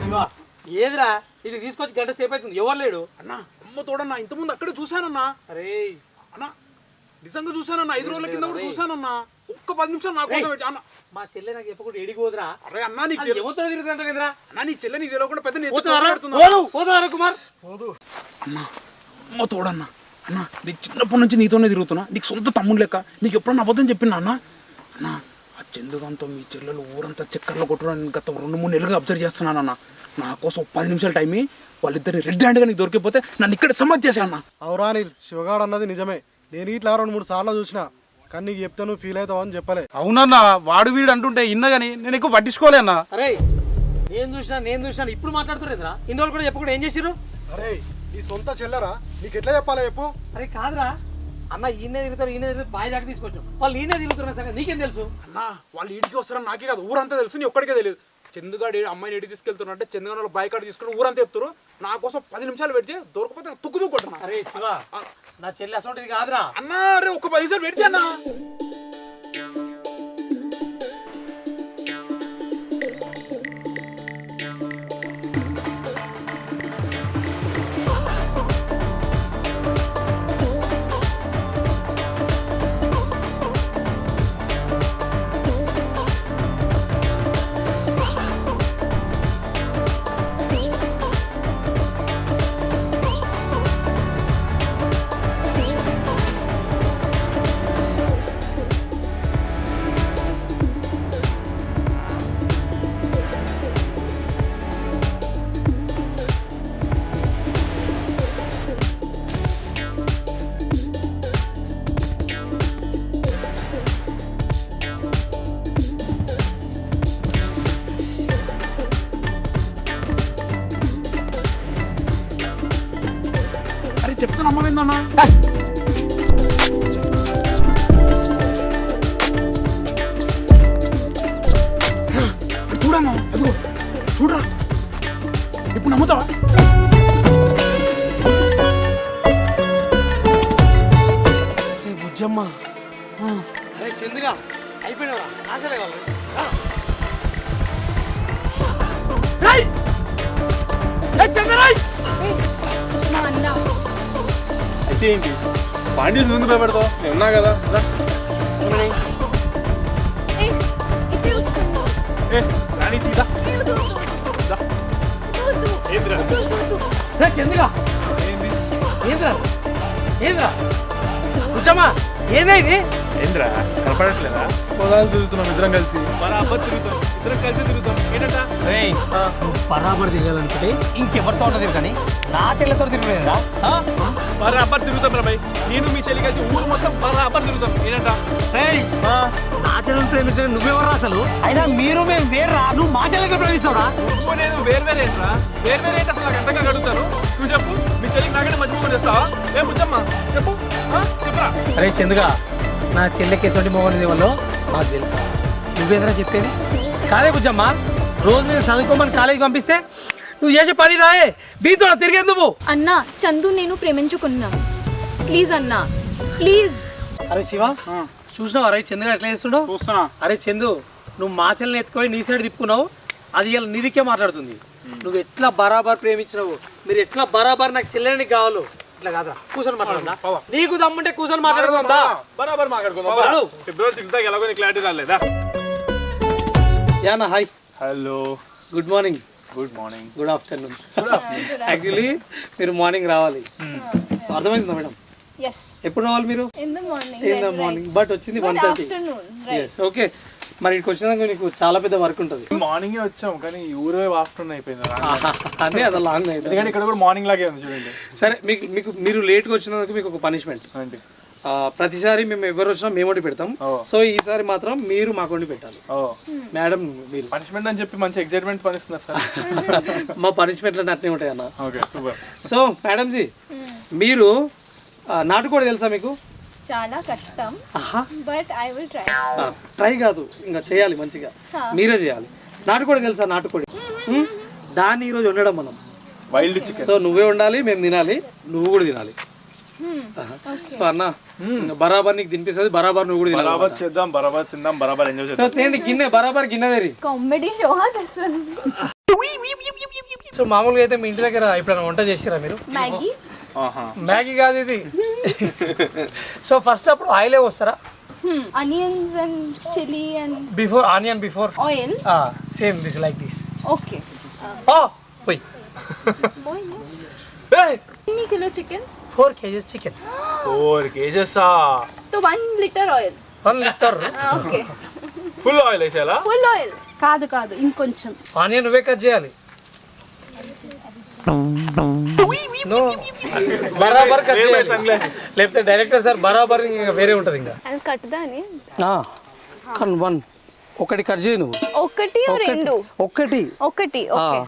శివ ఏదిరా ఇటు తీసుకొచ్చి గంట సేపు అవుతుంది ఎవరు లేడు అన్న అమ్మ తోడన్నా ఇంతకుముందు అక్కడే చూశానన్నా. అరే అన్న నిజంగా చూశానన్నా, 5 రోజుల కింద కూడా చూశానన్నా. ఒక్క 10 నిమిషాలు నా కోసం అన్న. మా చెల్లె నాకు చెప్పకుండా ఎడికి పోదురా. అరే అన్నా నీకు ఎవరితో తిరుగుతుంట కదరా అన్న, నీ చెల్లె నీకు తెలియకుండా పెద్ద పోతారా కుమార్ పోదు అన్న. అమ్మ తోడన్నా అన్న, నీకు చిన్నప్పటి నుంచి నీతోనే తిరుగుతున్నా. నీకు సొంత తమ్ముడు లెక్క. నీకు ఎప్పుడన్నా అబద్ధం చెప్పినా అన్న? అన్న ఆ చందుగాంతో మీ చెల్లెలు ఊరంతా చక్కర్లో కొట్టడం గత 2-3 నెలలుగా అబ్జర్వ్ చేస్తున్నానన్న. నా కోసం 10 నిమిషాలు టైం వాళ్ళిద్దరిని రెడ్ హ్యాండ్గా నీకు దొరికిపోతే నన్ను ఇక్కడ సమాజ్ చేశా అన్న. అవురా అనిల్, శివగాడు అన్నది నిజమే. నేను ఇట్లా 2-3 సార్లు చూసిన, కానీ నీకు చెప్తే నువ్వు ఫీల్ అవుతావు అని చెప్పలే. అవునన్నా, వాడు వీడు అంటుంటే ఇన్నా కానీ నేను ఎక్కువ పట్టించుకోలే అన్న. అరే నేను చూసినా ఇప్పుడు మాట్లాడుతున్నా ఇన్ని రోజులు కూడా చెప్పకుండా ఏం చేసిరు? అరే నీ సొంత చెల్లెరా, నీకు ఎట్లా చెప్పాలా చెప్పు? అరే కాదురా అన్న, ఈయనే తిరుగుతారు బాయ్ దాకా తీసుకొచ్చాం. వాళ్ళు ఈయనే తిరుగుతున్నారు సంగతి నీకేం తెలుసు? అన్న వాళ్ళు ఇంటికి వస్తారని నాకే కాదు, ఊరంతా తెలుసు. నీ ఒక్కడికే తెలియదు. చందుగాడు అమ్మాయిని ఇంటికి తీసుకెళ్తున్నట్టే చందుగాడు వాళ్ళ బాయ్ కాడ తీసుకుని ఊరంతా చెప్తారు. నా కోసం 10 నిమిషాలు వెయిట్ చేయి, దొరకపోతే తుక్కు కొట్టనా. అరే శివ, నా చెల్లి అసలు కాదురా అన్న. అరే ఒక్క 10 నిమిషాలు వెయిట్ చేయన్నా. చెప్తాను అమ్మవేందన్నా. చూడన్నా, అదిగో చూడరా. ఇప్పుడు నమ్ముతావా? బుజ్జమ్మ. అరే చందుగా అయిపోయినవరా, ఆశలే వాళ్ళు. అయితే ఏంటి పాండ్యూస్ ముందు భయపడతావు? నేను ఉన్నా కదా. రాణి తీదా చందుగా ఏంద్రా బుజ్జమ్మ ఏదే ఇది? ఏంద్రా కనపడట్లేదా? పొలాలు తిరుగుతున్నాం ఇద్దరం కలిసి. బరాబర్ తిరుగుతాం, ఇద్దరం కలిసి తిరుగుతాం. ఏంటంట బరాబర్ తిరగాలనుకుంటే ఇంకెవరితో ఉండదు కానీ నా చెల్లెతో తిరగలేదురా. బరాబర్ తిరుగుతాం రా భయ్. నేను మీ చెల్లి కలిసి ఊరు మొత్తం బరాబర్ తిరుగుతాం. ఏంటంట నా చెల్లెలు ప్రేమించడం నువ్వెవరా అసలు? అయినా మీరు మేము వేర్రా, నువ్వు మా చెల్లెలు ప్రేమిస్తావురా? నువ్వు నేను వేర్వేరేంట్రా? వేర్వేరేంటి అసలు? నాకు ఎంతగా అడుగుతాను. నువ్వు చెప్పు, మీ చెల్లికి నాకంటే మధ్య చేస్తావా? ఏం బుజ్జమ్మా చెప్పు, చెప్పరా. అరే చందుగా, నా చెల్లెకి ఎటువంటి మోగనిది వల్ల మాకు తెలుసా? నువ్వేదైనా చెప్పేది కాదే బుజ్జమ్మ. రోజు నేను చదువుకోమని కాలేజీ పంపిస్తే నువ్వు చేసే పని దాయే వీతో తిరిగేది నువ్వు. అన్నా, చందు నేను ప్రేమించుకున్నాం. ప్లీజ్ అన్నా, ప్లీజ్. అరే శివ, చూసినావు అరే చందుగా ఎట్లా చేస్తుండో? చూస్తున్నా. అరే చందు, నువ్వు మా చెల్లెని ఎత్తుకొని నీ సైడ్ తిప్పుకున్నావు, అది ఇలా నీదికే మాట్లాడుతుంది. నువ్వు ఎట్లా బరాబర్ ప్రేమించినావు, మీరు ఎట్లా బరాబర్ నాకు చెల్లెనికి కావాలో ఇట్లా కాదురా, కూర్చొని మాట్లాడుతుందా? నీకు దమ్ముంటే కూర్చొని మాట్లాడుతుందా? బరాబర్ మాట్లాడుకుందాం. February 6th దాకా ఎలాగో క్లారిటీ రాలేదా? యానా hi. Hello, good morning. Good morning. Good afternoon. Actually మీరు మార్నింగ్ రావాలి. సో అర్థమైందా మేడం? yes. ఎప్పుడు రావాలి మీరు? in the morning. in the morning. But వచ్చింది 1:30. afternoon. right. yes. ఓకే. మరి ఇక్కడికి వచ్చినాక నీకు చాలా పెద్ద వర్క్ ఉంటుంది. మార్నింగ్ వచ్చాం కానీ ఊరే ఆఫ్టర్నూన్ అయిపోయింది. అదే అది లాంగ్ అయింది. ఎందుకంటే ఇక్కడ కూడా మార్నింగ్ లాగే ఉంది చూడండి. సరే, మీరు లేట్గా వచ్చినందుకు మీకు ఒక పనిష్మెంట్. ప్రతిసారి మేము ఎవరు వచ్చినా మేము వండి పెడతాం. సో ఈసారి మాత్రం మీరు మాకు వండి పెట్టాలి. మేడం మీరు పనిష్మెంట్ అని చెప్పి మంచి ఎక్సైట్మెంట్ పనిస్తున్నారు సార్. మా పనిష్మెంట్లు అంటే అట్నే ఉంటాయి అన్న. Okay super. So madam ji, మీరు నాటుకోడి తెలుసా మీకు? చాలా కష్టం. But I will try. Try కాదు, ఇంకా చేయాలి మంచిగా, మీరే చేయాలి. నాటుకోడి తెలుసా? నాటుకోడి దాన్ని ఈరోజు వండడం మనం. Wild chicken. సో నువ్వే ఉండాలి, మేము తినాలి, నువ్వు కూడా తినాలి. సో అన్న బరాబర్ నీకు తినిపిస్తుంది, బరాబర్ నువ్వు కూడా తినాలి. బరాబర్ చేద్దాం, బరాబర్ తిందాం, బరాబర్ ఎంజాయ్ చేద్దాం. గిన్నె బరాబర్ గిన్నె తెరి కామెడీ షో. సో మామూలుగా అయితే మీ ఇంటి దగ్గర ఎప్పుడైనా వంట చేసిరా మీరు? మ్యాగీ మ్యాగీ కాదు ఇది. సో ఫస్ట్ అప్పుడు ఆయిలే వస్తారా? Onions and chilli and before onion before oil. Same this like this. Okay. పోయి कितनी kilo chicken? 4 kg chicken. 4 kgs तो 1 litre oil. 1 litre. Okay. Full oil వేసేలా? ఫుల్ ఆయిల్ కాదు కాదు ఇంకొంచెం. ఆనియన్ నువ్వే కట్ చేయాలి. నో బరాబర్ కట్ చేయాలి. లేకపోతే డైరెక్టర్ సార్ బరాబర్ ఇంకా వేరే ఉంటుంది ఇంకా. అది కట్టదాని కన్ వన్ ఒకటి కట్ చేయి నువ్వు. ఒకటి రెండు ఒకటి ఒకటి ఓకే.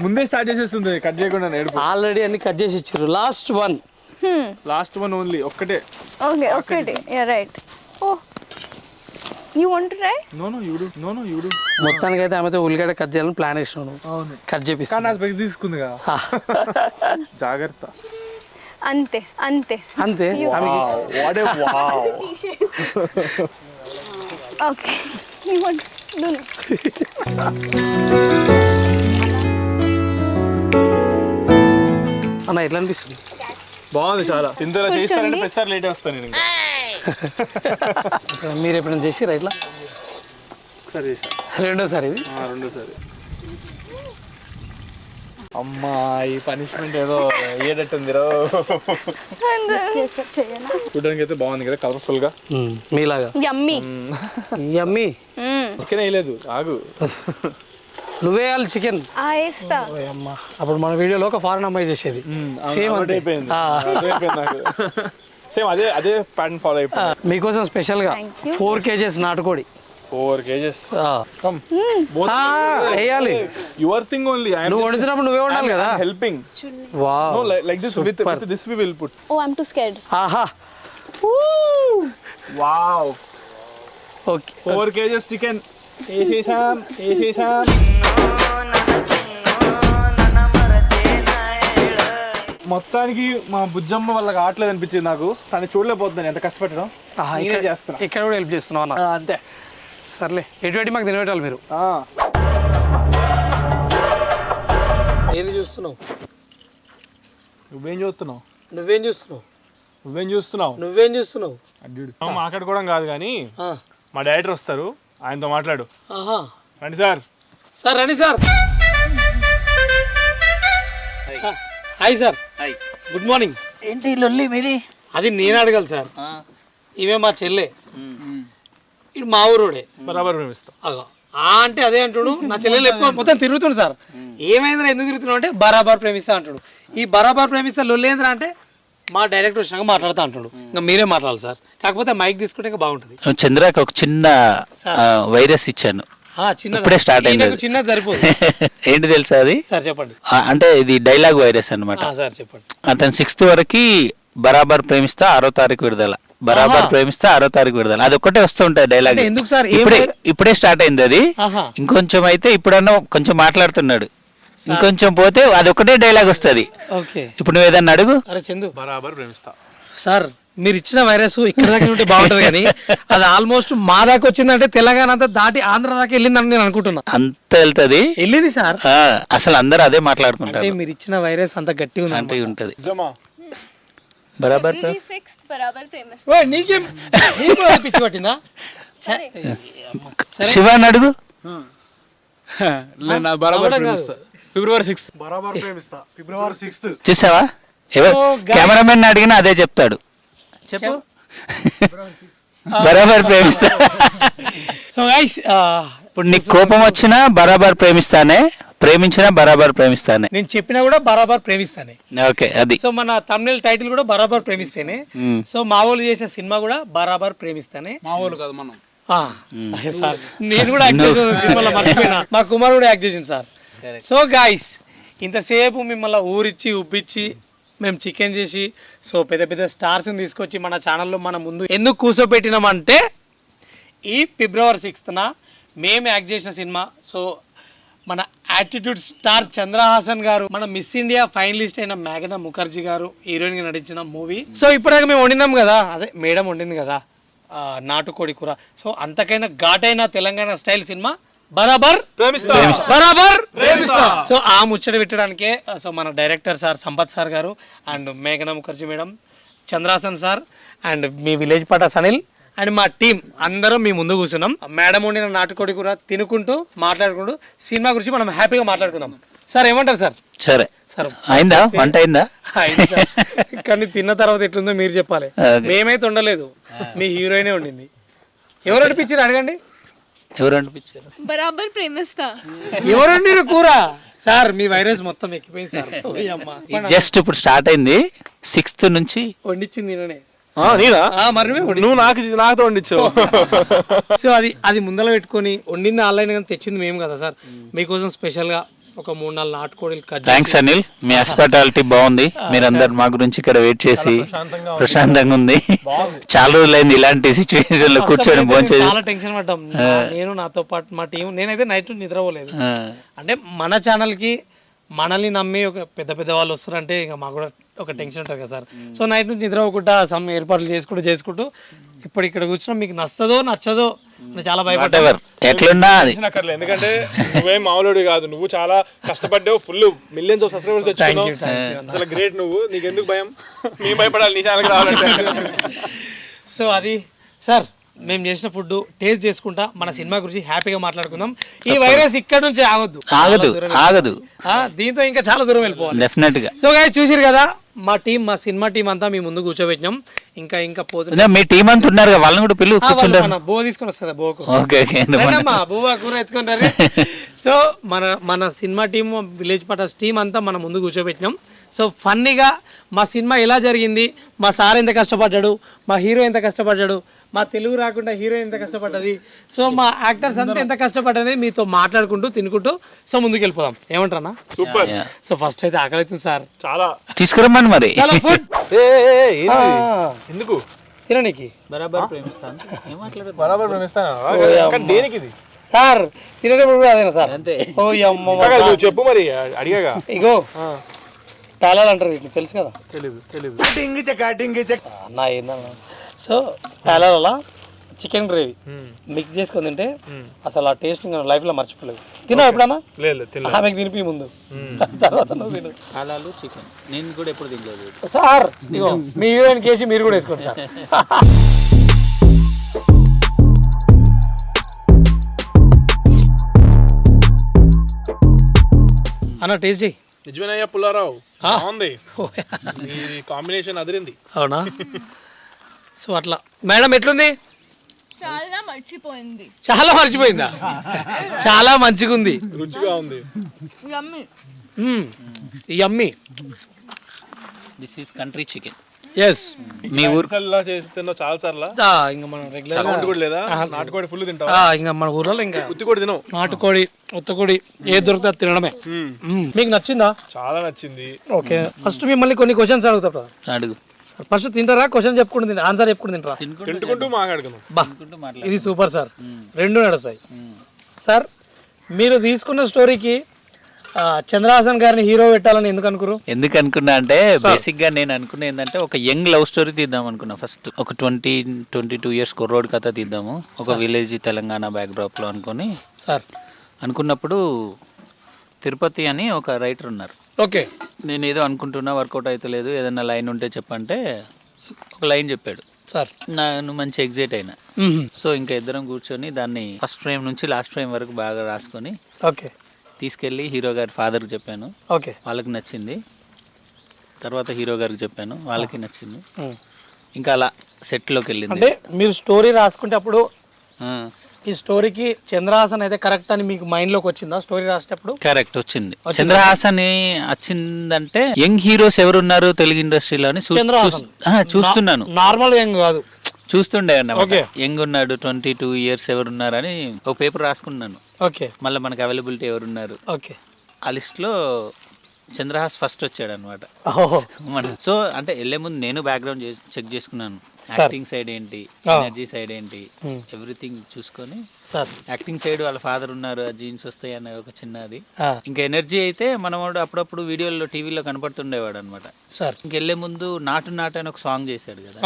ముందే స్టార్ట్ చేసేస్తుంది కట్ చేయకుండా ఏడుపు. ఆల్రెడీ అన్ని కట్ చేసి ఇచ్చారు. లాస్ట్ వన్ ఓన్లీ ఒక్కటే. ఓకే ఒకటి yeah right. Oh you want to try? No you do. మొత్తానికి అయితే ఆమెతో ఉల్లిగడ్డ కట్ చేయాలని ప్లాన్ వేసినాను. అవును కట్ చేపిస్తాను. కానీ స్పెక్స్ తీసుకుంది కదా. జాగ్రత్త. అంతే అంతే అంతే. What a wow. Okay you want no అన్న ఎట్లా అనిపిస్తుంది? బాగుంది చాలా. ఇంతలో చేస్తారంటే ప్రతిసారి లేట్ వస్తాను నేను. మీరు ఎప్పుడైనా చేసిరా ఇట్లా? ఒకసారి చేసా. రెండోసారి ఇది. రెండోసారి. అమ్మా ఈ పనిష్మెంట్ ఏదో అయ్యేటట్టుంది రో. చూడడానికి అయితే బాగుంది కదా కలర్ఫుల్ గా మీలాగా. యమ్మీ యమ్మీ. చికెన్ వేయలేదు ఆగు. నువ్వే వేయాలి చికెన్. వేస్తా. అమ్మా అప్పుడు మన వీడియోలో ఒక ఫారెన్ అమ్మాయి చేసేది సేమ్ అలవాటు అయిపోయింది. అర్థమైపోయింది నాకు. సేమ్ అదే ప్యాటర్న్ ఫాలో అయిపోయింది. మీకోసం స్పెషల్ గా 4 kgs నాటుకోడి. 4 kgs. కమ్ వేయాలి. Your thing only. నువ్వు వండుతున్నప్పుడు నువ్వే ఉండాలి కదా. Helping. Wow. No, like this with this we will put. Oh I'm too scared. ఆహా. Wow. Okay 4 kgs chicken. వేసేసాం. మొత్తానికి మా బుజ్జమ్మ వాళ్ళకి ఆటలేదు అనిపించింది నాకు. తను చూడలేకపోతున్నాను ఎంత కష్టపెట్టడం. నేనే చేస్తున్నా. ఇక్కడ కూడా హెల్ప్ చేస్తున్నావు అన్న. అంతే. సర్లే ఎటువంటి మాకు తినబెట్టాలి మీరు. ఏది చూస్తున్నావు? నువ్వేం చూస్తున్నావు? నువ్వేం చూస్తున్నావు? నువ్వేం చూస్తున్నావు? మాట్లాడుకోవడం కాదు కానీ మా డైరెక్టర్ వస్తారు, ఆయనతో మాట్లాడు. రండి సార్. సార్ రండి sir. Hi sir. Good morning. ఏంటి లొల్లి మీది? అది నేను అడగాలి సార్. ఇవే మా చెల్లె, ఇది మా ఊరోడే. బరాబర్ ప్రేమిస్తాం. అగో అంటే అదే అంటుడు. నా చెల్లెలు ఎక్కువ మొత్తం తిరుగుతుండు సార్. ఏమైందిరా ఎందుకు తిరుగుతున్నావు అంటే బరాబర్ ప్రేమిస్తా అంటాడు. ఈ బరాబర్ ప్రేమిస్తా లొల్లేంద్రా అంటే మా డైరెక్టర్ వచ్చినాక మాట్లాడుతూ అంటాడు. ఇంకా మీరే మాట్లాడాలి సార్. కాకపోతే మైక్ తీసుకుంటే ఇంకా బాగుంటుంది. చంద్రకి ఒక చిన్న వైరస్ ఇచ్చాను, ఇప్పుడే స్టార్ట్ అయింది. చిన్నది సరిపోదు. ఏంటి తెలుసా అది? సార్ చెప్పండి. అంటే ఇది డైలాగ్ వైరస్ అన్నమాట. సార్ చెప్పండి. అతను 6th వరకు బరాబర్ ప్రేమిస్తా 6వ తారీఖు విడుదల, బరాబర్ ప్రేమిస్తా 6వ తారీఖు విడుదల, అది ఒక్కటే వస్తూ ఉంటుంది డైలాగ్. ఎందుకు సార్? ఇప్పుడే స్టార్ట్ అయింది అది. ఇంకొంచెం అయితే ఇప్పుడన్నా కొంచెం మాట్లాడుతున్నాడు, ఇంకొంచెం పోతే అది ఒకటే డైలాగ్ వస్తుంది. ఇప్పుడు నువ్వు ఏదన్నా అడుగు. అరే చందు, బరాబర్ ప్రేమిస్తా సార్ మీరు ఇచ్చిన వైరస్ ఇక్కడ దాకా ఉంటే బాగుంటది కానీ అది ఆల్మోస్ట్ మా దాకా వచ్చిందంటే తెలంగాణ అంతా దాటి ఆంధ్ర దాకా వెళ్ళిందని నేను అనుకుంటున్నా. అంత వెళ్తుంది, వెళ్ళింది సార్. అసలు అందరూ అదే మాట్లాడుకుంటారు. మీరు ఇచ్చిన వైరస్ అంత గట్టిగా ఉంది అంటే ఉంటది. బరాబర్ ప్రేమిస్తా. నీకేం పిచ్చి పట్టిందా? శివాని అడుగు. ఫిబ్రవరి 6 బరాబర్ ప్రేమిస్తా ఫిబ్రవరి 6th. చూసావా, ఎవరు కెమెరామెన్ అడిగినా అదే చెప్తాడు. చెప్పు. బరాబర్ ప్రేమిస్తా. సో గైస్, ఇప్పుడు నీకు కోపం వచ్చినా బరాబర్ ప్రేమిస్తానే, ప్రేమించినా బరాబర్ ప్రేమిస్తానే. నేను చెప్పినా కూడా బరాబర్ ప్రేమిస్తానే. ఓకే, అది. సో మన తమిళ టైటిల్ కూడా బరాబర్ ప్రేమిస్తేనే. సో మా వాళ్ళు చేసిన సినిమా కూడా బరాబర్ ప్రేమిస్తానే. మా వాళ్ళు కాదు మనం. సార్ నేను కూడా యాక్ట్ చేసిన సినిమాలో మర్చిపోయినా, మా కుమార్ కూడా యాక్ట్ చేసింది సార్. సో గాయస్, ఇంతసేపు మిమ్మల్ని ఊరిచ్చి ఉబ్బిచ్చి మేము చికెన్ చేసి సో పెద్ద పెద్ద స్టార్స్ని తీసుకొచ్చి మన ఛానల్లో మన ముందు ఎందుకు కూర్చోబెట్టినామంటే ఈ ఫిబ్రవరి 6th మేము యాక్ట్ చేసిన సినిమా, సో మన యాటిట్యూడ్ స్టార్ చంద్రహాసన్ గారు, మన మిస్ ఇండియా ఫైనలిస్ట్ అయిన మేఘనా ముఖర్జీ గారు హీరోయిన్గా నటించిన మూవీ. సో ఇప్పటిదాకా మేము వండినాం కదా, అదే మేడం వండింది కదా నాటుకోడి కూర. సో అంతకైనా ఘాటైన తెలంగాణ స్టైల్ సినిమా బరాబర్ ప్రేమిస్తా బరాబర్ సో ఆ ముచ్చట పెట్టడానికే సో మన director sir Sampath sir garu and మేఘనా Mukherjee madam, Chandrasan sir and మీ విలేజ్ పట సనిల్ అండ్ మా టీం అందరం మీ ముందు కూర్చున్నాం. మేడం వండిన నాటుకోడి కూర తినుకుంటూ మాట్లాడుకుంటూ సినిమా గురించి మనం హ్యాపీగా మాట్లాడుకుందాం. సార్ ఏమంటారు సార్? సరే సార్ అయిందా, వంట అయిందా? అయింది సార్. కానీ తిన్న తర్వాత ఎట్లుందో మీరు చెప్పాలి. మేమైతే ఉండలేదు, మీ హీరోయినే ఉండింది. ఎవరు అనిపించారు అడగండి. ఎవరు అనిపించారు? బరాబర్ ప్రేమిస్తా. ఎవరండి కూర? సార్ మీ వైరస్ మొత్తం ఎక్కిపోయింది సార్. ఓయ్ అమ్మా. జస్ట్ ఇప్పుడు స్టార్ట్ అయింది. 6th నుంచి వండించింది నేనే. నేనా? మరి మేము వండి- నువ్వు నాతో వండించావు. సో అది ముందర పెట్టుకొని వండింది ఆన్లైన్ కానీ తెచ్చింది మేము కదా సార్. మీకోసం స్పెషల్ గా ఒక 3-4 నాటుకోడీలు కట్ థ్యాంక్స్ అనిల్, మీ హాస్పిటాలిటీ బాగుంది. మీరందరు మా గురించి ఇక్కడ వెయిట్ చేసి ప్రశాంతంగా ఉంది. చాలా రోజులైంది ఇలాంటి సిచ్యువేషన్ లో కూర్చొని భోంచేది. చాలా టెన్షన్ పడ్డాం. నేను నాతో పాటు మా టీం. నేనైతే నైట్ నిద్రపోలేదు. అంటే మన ఛానల్ కి మనల్ని నమ్మి ఒక పెద్ద పెద్ద వాళ్ళు వస్తారంటే ఇంకా మాకు కూడా ఒక టెన్షన్ ఉంటుంది కదా సార్. సో నైట్ నుంచి నిద్రపోకుండా సమ్ ఏర్పాట్లు చేసుకుంటూ ఇప్పుడు ఇక్కడ కూర్చున్నాం. మీకు నచ్చదో నేను చాలా భయపడ్డా. ఎట్లున్నా అది అక్కర్లేదు, ఎందుకంటే నువ్వేం మామూలుడి కాదు. నువ్వు చాలా కష్టపడ్డావు, ఫుల్ మిలియన్స్ ఆఫ్ సబ్స్క్రైబర్స్ తెచ్చుకున్నావు. అసలు గ్రేట్. నువ్వు నీకెందుకు భయం? మేము భయపడాలి నీ ఛానల్కి రావాలంటే. సో అది సార్, మేము చేసిన ఫుడ్ టేస్ట్ చేసుకుంటా మన సినిమా గురించి హ్యాపీగా మాట్లాడుకుందాం. ఈ వైరస్ ఇక్కడ నుంచి ఆగదు. దీంతో ఇంకా చాలా దూరం వెళ్ళిపోవాలి డెఫినెట్ గా. సో గైస్ చూసిరు కదా, మా సినిమా టీం అంతా మీ ముందు కూర్చోబెట్టినాం. ఇంకా పోతుంది. మీ టీం అంతా ఉన్నారు కదా, వాళ్ళని కూడా పిలువు కూర్చుంటారు. బో తీసుకొని వస్తుంది. బోకు బువ్వ కూర ఎత్తుకుంటారు. సో మన cinema team, village Patas team అంతా మన ముందు కూర్చోబెట్టినాం. సో ఫన్నీగా మా సినిమా ఎలా జరిగింది, మా సార్ ఎంత కష్టపడ్డాడు, మా హీరో ఎంత కష్టపడ్డాడు, మా తెలుగు రాకుండా హీరోయిన్ ఎంత కష్టపడ్డది, సో మా యాక్టర్స్ అంతా ఎంత కష్టపడ్డది మీతో మాట్లాడుకుంటూ తినుకుంటూ సో ముందుకు వెళ్ళిపోదాం. ఏమంటారా? సూపర్. సో ఫస్ట్ అయితే ఆకలి అవుతుంది సార్. చాలా తీసుకురమ్మని మరి. చాలా ఫుడ్ ఎందుకు తినడానికి. బరాబర్ బరాబర్ ప్రేమిస్తాను. దేనికి ఇది సార్ తినేటప్పుడు కూడా అదేనా సార్? అంతే. ఓ అమ్మ. నువ్వు చెప్పు మరి, అడిగాగా. ఇగో టాలాలు అంటారు వీటిని, తెలుసు కదా? తెలీదు. అన్నా ఏందన్నా. సో టాలాల చికెన్ గ్రేవీ మిక్స్ చేసుకొని తింటే అసలు ఆ టేస్ట్ లైఫ్ లో మర్చిపోలేదు. తిన్నావు ఎప్పుడన్నా? లేదు. ఆమెకు తినిపి ముందు, తర్వాత నువ్వు తిను. కాలాలు చికెన్ నేను కూడా ఎప్పుడు తినలేదు. సార్ ఇగో మీ హీరోయిన్ కేసి మీరు కూడా వేసుకోండి సార్. అన్న టేస్ట్ చేయి. నిజమేనయ్యా పుల్లారావు, బాగుంది. ఈ కాంబినేషన్ అదిరింది. అవునా? సో అట్లా మేడం ఎట్లుంది? చాలా మర్చిపోయింది. చాలా మర్చిపోయిందా? చాలా మంచిగా ఉంది, రుచిగా ఉంది. Yummy. Yummy. This is country chicken. Yes. మీ ఊరు చేసి తిన్నావు చాలా సార్లు. ఇంకా మనం రెగ్యులర్ కూడా లేదా? నాటుకోడి ఫుల్ తింటావా? ఇంకా మన ఊర్లో ఇంకా ఉత్తి కూడా తినవు? నాటుకోడి, ఉత్తకోడి ఏది దొరుకుతుంది తినడమే. మీకు నచ్చిందా? చాలా నచ్చింది. ఓకే, ఫస్ట్ మిమ్మల్ని కొన్ని క్వశ్చన్స్ అడుగుతా. అడుగు. ఫస్ట్ తింటారా? క్వశ్చన్ చెప్పుకుంటూ తింటారా? ఆన్సర్ చెప్పుకుంటూ తింటారా? తింటుకుంటూ మాట్లాడుకుందాం. బా, ఇది సూపర్ సార్. రెండు నడుస్తాయి సార్. మీరు తీసుకున్న స్టోరీకి చంద్రహాసన్ గారిని హీరో పెట్టాలని ఎందుకు అనుకున్నా అంటే బేసిక్ గా నేను అనుకున్నా ఏంటంటే ఒక యంగ్ లవ్ స్టోరీ తీద్దాం అనుకున్నా. ఫస్ట్ ఒక 22 years కుర్రోడ్ కథ తీద్దాము, ఒక విలేజ్ తెలంగాణ బ్యాక్ డ్రాప్ లో అనుకుని సార్ అనుకున్నప్పుడు తిరుపతి అని ఒక రైటర్ ఉన్నారు. ఓకే, నేను ఏదో అనుకుంటున్నా, వర్కౌట్ అయితే లేదు, ఏదైనా లైన్ ఉంటే చెప్పంటే ఒక లైన్ చెప్పాడు సార్. నేను మంచి ఎగ్జైట్ అయినా. సో ఇంకా ఇద్దరం కూర్చొని దాన్ని ఫస్ట్ ఫ్రేమ్ నుంచి లాస్ట్ ఫ్రేమ్ వరకు బాగా రాసుకొని ఓకే తీసుకెళ్ళి హీరో గారి ఫాదర్కి చెప్పాను. ఓకే, వాళ్ళకి నచ్చింది. తర్వాత హీరో గారికి చెప్పాను, వాళ్ళకి నచ్చింది. ఇంకా అలా సెట్లోకి వెళ్ళింది. అంటే మీరు స్టోరీ రాసుకుంటే అప్పుడు ఈ స్టోరీకి చంద్రహాసన్ అయితే కరెక్ట్ అని మీకు మైండ్ లోకి వచ్చిందా స్టోరీ రాసేటప్పుడు? కరెక్ట్ వచ్చింది. చంద్రహాసన్ వచ్చిందంటే యంగ్ హీరోస్ ఎవరున్నారు తెలుగు ఇండస్ట్రీలో అని చూస్తున్నాను. నార్మల్ యంగ్ కాదు, చూస్తుండే అన్నమాట. యంగ్ ఉన్నాడు, 22 years ఎవరున్నారని ఒక పేపర్ రాసుకున్నాను. ఓకే, మళ్ళీ మనకు అవైలబిలిటీ ఎవరున్నారు. ఓకే, ఆ లిస్ట్లో చంద్రహాస్ ఫస్ట్ వచ్చాడు అనమాట. సో అంటే వెళ్ళే ముందు నేను బ్యాక్గ్రౌండ్ చెక్ చేసుకున్నాను. యాక్టింగ్ సైడ్ ఏంటి, ఎనర్జీ సైడ్ ఏంటి, ఎవ్రీథింగ్ చూసుకొని సార్ యాక్టింగ్ సైడ్ వాళ్ళ ఫాదర్ ఉన్నారు, ఆ జీన్స్ వస్తాయి అనే ఒక చిన్నది. ఇంకా ఎనర్జీ అయితే మనవాడు అప్పుడప్పుడు వీడియోలో టీవీలో కనపడుతుండేవాడు అనమాట. సార్ ఇంకెళ్లే ముందు నాటు నాటు అని ఒక సాంగ్ చేశాడు కదా.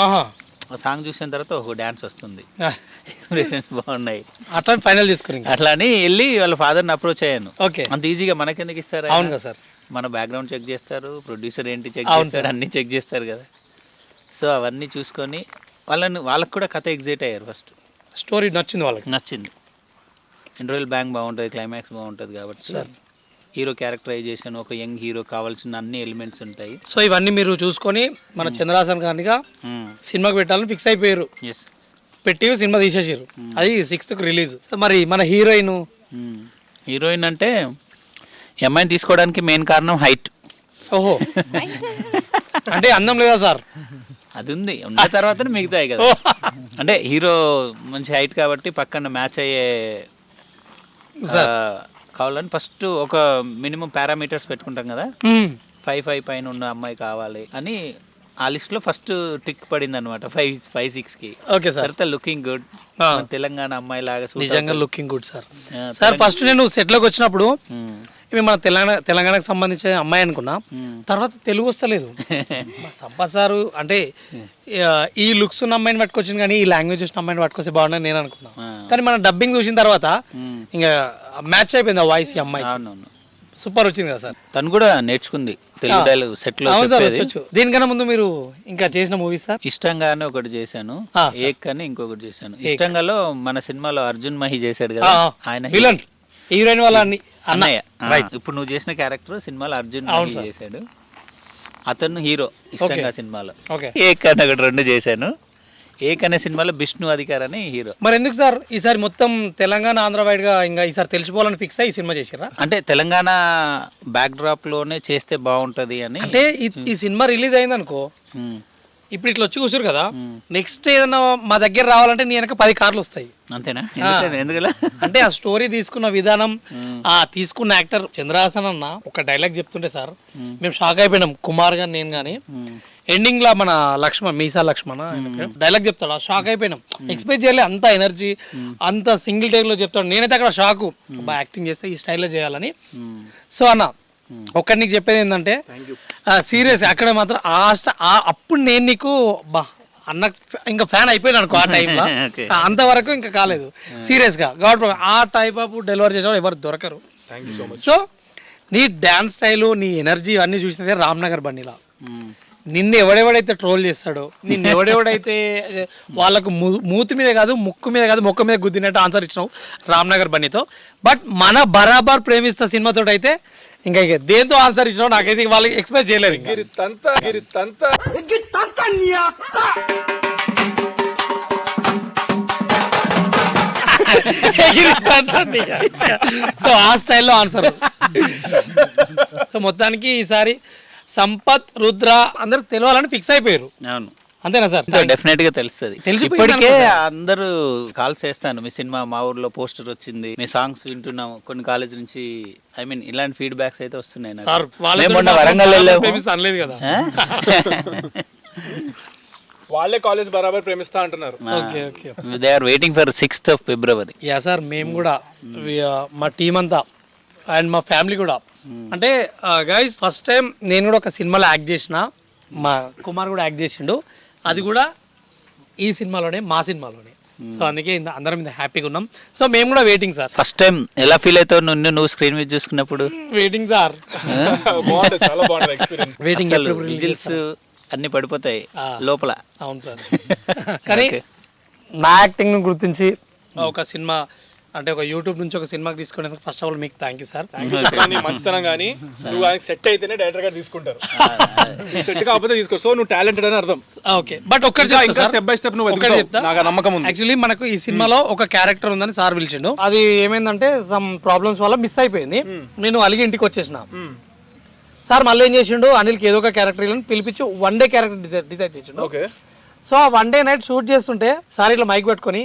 ఆ సాంగ్ చూసిన తర్వాత ఒక డ్యాన్స్ వస్తుంది, ఎక్స్ప్రెషన్స్ బాగున్నాయి, అట్లా ఫైనల్ తీసుకుని అట్లా అని వెళ్ళి వాళ్ళ ఫాదర్ని అప్రోచ్ అయ్యాను. ఓకే, అంత ఈజీగా మనకెందుకు ఇస్తారు? అవును కదా సార్, మన బ్యాక్గ్రౌండ్ చెక్ చేస్తారు, ప్రొడ్యూసర్ ఏంటి చెక్ చేస్తారు, అన్నీ చెక్ చేస్తారు కదా. సో అవన్నీ చూసుకొని వాళ్ళకు కూడా కథ ఎగ్జైట్ అయ్యారు. ఫస్ట్ స్టోరీ నచ్చింది, వాళ్ళకి నచ్చింది. ఇంటర్వెల్ బ్యాంక్ బాగుంటుంది, క్లైమాక్స్ బాగుంటుంది కాబట్టి హీరో క్యారెక్టరైజేషన్, ఒక యంగ్ హీరో కావాల్సిన అన్ని ఎలిమెంట్స్ ఉంటాయి. సో ఇవన్నీ మీరు చూసుకొని మన చంద్రహాసన్ గారిగా సినిమాకి పెట్టాలని ఫిక్స్ అయిపోయారు. ఎస్, పెట్టి సినిమా తీసేసారు. అది 6th రిలీజ్. మరి మన హీరోయిన్ అంటే ఈ అమ్మాయిని తీసుకోవడానికి మెయిన్ కారణం హైట్. ఓహో, అంటే అందం లేదా సార్? అది ఉంది, ఉన్న తర్వాత మిగతాయి కదా. అంటే హీరో మంచి హైట్ కాబట్టి పక్కన మ్యాచ్ అయ్యే కావాలని ఫస్ట్ ఒక మినిమం పారామీటర్స్ పెట్టుకుంటాం కదా. 5'5" పైన ఉన్న అమ్మాయి కావాలి అని ఆ లిస్ట్ లో ఫస్ట్ టిక్ పడింది అనమాట. 5'6" ఓకే సార్. తర్వాత లుకింగ్ గుడ్, తెలంగాణ అమ్మాయి లాగా నిజంగా looking good sir. Sir first నేను సెట్ లోకి వచ్చినప్పుడు ఇవి మన తెలంగాణకు సంబంధించిన అమ్మాయి అనుకున్నా, తర్వాత తెలుగు వస్తలేదు. మా సంపత్ సారు అంటే ఈ లుక్స్ ఉన్న అమ్మాయిని పట్టుకొచ్చింది కానీ ఈ లాంగ్వేజ్ చూసిన అమ్మాయిని పట్టుకొస్తే బాగుండని నేను అనుకున్నా. కానీ మన డబ్బింగ్ చూసిన తర్వాత ఇంకా మ్యాచ్ అయిపోయింది ఆ వాయిస్. ఈ అమ్మాయి సూపర్ వచ్చింది కదా సార్. తను కూడా నేర్చుకుంది తెలుగు డైలాగ్ సెట్ లో. దీనికన్నా ముందు మీరు ఇంకా చేసిన మూవీస్ సార్? ఇష్టంగానే ఒకటి చేశాను, ఏక్ అని ఇంకొకటి చేశాను. ఇష్టంగాలో మన సినిమాలో అర్జున్ మహి చేశాడు కదా, ఆయన విలన్, హీరోయిన్ వాళ్ళ అన్నయ్య. ఇప్పుడు నువ్వు చేసిన క్యారెక్టర్ సినిమాలో అర్జున్ మహి చేశాడు, అతను హీరో ఇష్టంగా సినిమాలో. ఏక్ అని ఒకటి 2 చేశాను. ఏక్ అనే సినిమాలో విష్ణు అధికార్ అని హీరో. మరి ఎందుకు సార్ ఈసారి మొత్తం తెలంగాణ ఆంధ్ర వైడ్ గా ఇంకా ఈసారి తెలిసిపోవాలని ఫిక్స్ అయ్యి ఈ సినిమా చేసారా? అంటే తెలంగాణ బ్యాక్ డ్రాప్ లోనే చేస్తే బాగుంటది అని. అంటే ఈ సినిమా రిలీజ్ అయింది అనుకో, ఇప్పుడు ఇట్లా వచ్చి కూర్చోరు కదా, నెక్స్ట్ ఏదన్నా మా దగ్గర రావాలంటే నీ వెనక 10 కార్లు వస్తాయి. అంతేనా? ఎందుకలా? అంటే ఆ స్టోరీ తీసుకున్న విధానం, ఆ తీసుకున్న యాక్టర్ చంద్రహాసన్ అన్న ఒక డైలాగ్ చెప్తుంటే సార్ మేము షాక్ అయిపోయినాం, కుమార్ గారు నేను కానీ. ఎండింగ్ లా మన మీసా లక్ష్మణ డైలాగ్ చెప్తాడు, ఆ షాక్ అయిపోయినాం. ఎక్స్పెక్ట్ చేయలే అంత ఎనర్జీ, అంత సింగిల్ టేక్ లో చెప్తాడు. నేనైతే అక్కడ షాకు, బాగా యాక్టింగ్ చేస్తే ఈ స్టైల్లో చేయాలని. సో అన్న ఒక్కటి నీకు చెప్పేది ఏంటంటే సీరియస్, అక్కడ మాత్రం అప్పుడు నేను నీకు అన్న ఇంకా ఫ్యాన్ అయిపోయాను అనుకో ఆ టైంలో. అంతవరకు ఇంకా కాలేదు సీరియస్ గా. కాబట్టి ఆ టైప్ ఆఫ్ డెలివరీ చేసేవాళ్ళు ఎవరు దొరకరు. సో నీ డాన్స్ స్టైలు, నీ ఎనర్జీ అన్నీ చూసినదే రామ్నగర్ బండిలా. నిన్ను ఎవడెవడైతే ట్రోల్ చేస్తాడో, నిన్ను ఎవడెవడైతే వాళ్ళకు మూతి మీద కాదు ముక్కు మీద కాదు మొక్క మీద గుద్దినట్టు ఆన్సర్ ఇచ్చినావు రామ్నగర్ బండితో. బట్ మన బరాబర్ ప్రేమిస్తా సినిమాతో అయితే ఇంకా దేంతో ఆన్సర్ ఇచ్చినావు నాకైతే వాళ్ళకి ఎక్స్పెక్ట్ చేయలేరు. సో ఆ స్టైల్లో ఆన్సర్. సో మొత్తానికి ఈసారి సంపత్, రుద్ర అందరూ తెలియాలని ఫిక్స్ అయిపోయారు. అవును, అంతేనా సార్? డెఫినెట్ గా తెలుస్తుంది. ఇప్పటికే అందరూ కాల్స్ చేస్తాను, మీ సినిమా మా ఊర్లో పోస్టర్ వచ్చింది, మీ సాంగ్స్ వింటున్నాం, కొన్ని కాలేజ్ నుంచి ఇలాంటి ఫీడ్బ్యాక్స్ అయితే వస్తున్నాయి. వరంగల్ అనలేదు కదా, వాళ్ళే కాలేజ్ బరాబర్ ప్రేమిస్తా అంటున్నారు. They are waiting for 6th of February. Yeah sir, మేము కూడా మా టీం అంతా అండ్ మా ఫ్యామిలీ కూడా. అంటే గైస్ ఫస్ట్ టైం నేను కూడా ఒక సినిమాలో యాక్ట్ చేసిన, మా కుమార్ కూడా యాక్ట్ చేసిండు, అది కూడా ఈ సినిమాలోనే, మా సినిమాలోనే. సో అందుకే అందరం మీద హ్యాపీగా ఉన్నాం. సో మేము కూడా వెయిటింగ్ సార్. ఫస్ట్ టైం ఎలా ఫీల్ అవుతావు నువ్వు స్క్రీన్ మీద చూసుకున్నప్పుడు? వెయిటింగ్ సార్, చాలా బాగుంటుంది ఎక్స్పీరియన్స్. వెయిటింగ్, విజిల్స్ అన్ని పడిపోతాయి లోపల. అవును సార్. కానీ నా యాక్టింగ్ గుర్తించి ఒక సినిమా అంటే ఒక యూట్యూబ్ నుంచి ఒక సినిమాకి తీసుకునేందుకు ఫస్ట్ ఆఫ్ ఆల్ మీకు థ్యాంక్ యూ సార్. మంచితనం కానీ నువ్వు ఆయనకి సెట్ అయితేనే డైరెక్టర్ గారు తీసుకుంటారు, సెట్ కాకపోతే తీసుకో. సో నువ్వు టాలెంటెడ్ అని అర్థం. ఓకే, బట్ ఒక్కటి స్టెప్ బై స్టెప్ నువ్వు చెప్తా, నాకు నమ్మకం ఉంది. యాక్చువల్లీ మనకు ఈ సినిమాలో ఒక క్యారెక్టర్ ఉందని సార్ పిలిచిండు. అది ఏమైందంటే సమ్ ప్రాబ్లమ్స్ వల్ల మిస్ అయిపోయింది. నేను అలిగి ఇంటికి వచ్చేసిన. సార్ మళ్ళీ ఏం చేసిండు, అనిల్కి ఏదో ఒక క్యారెక్టర్ పిలిపించి 1 day క్యారెక్టర్ డిసైడ్ చేసిండు. సో 1 day నైట్ షూట్ చేస్తుంటే సార్ ఇట్లా మైక్ పెట్టుకొని,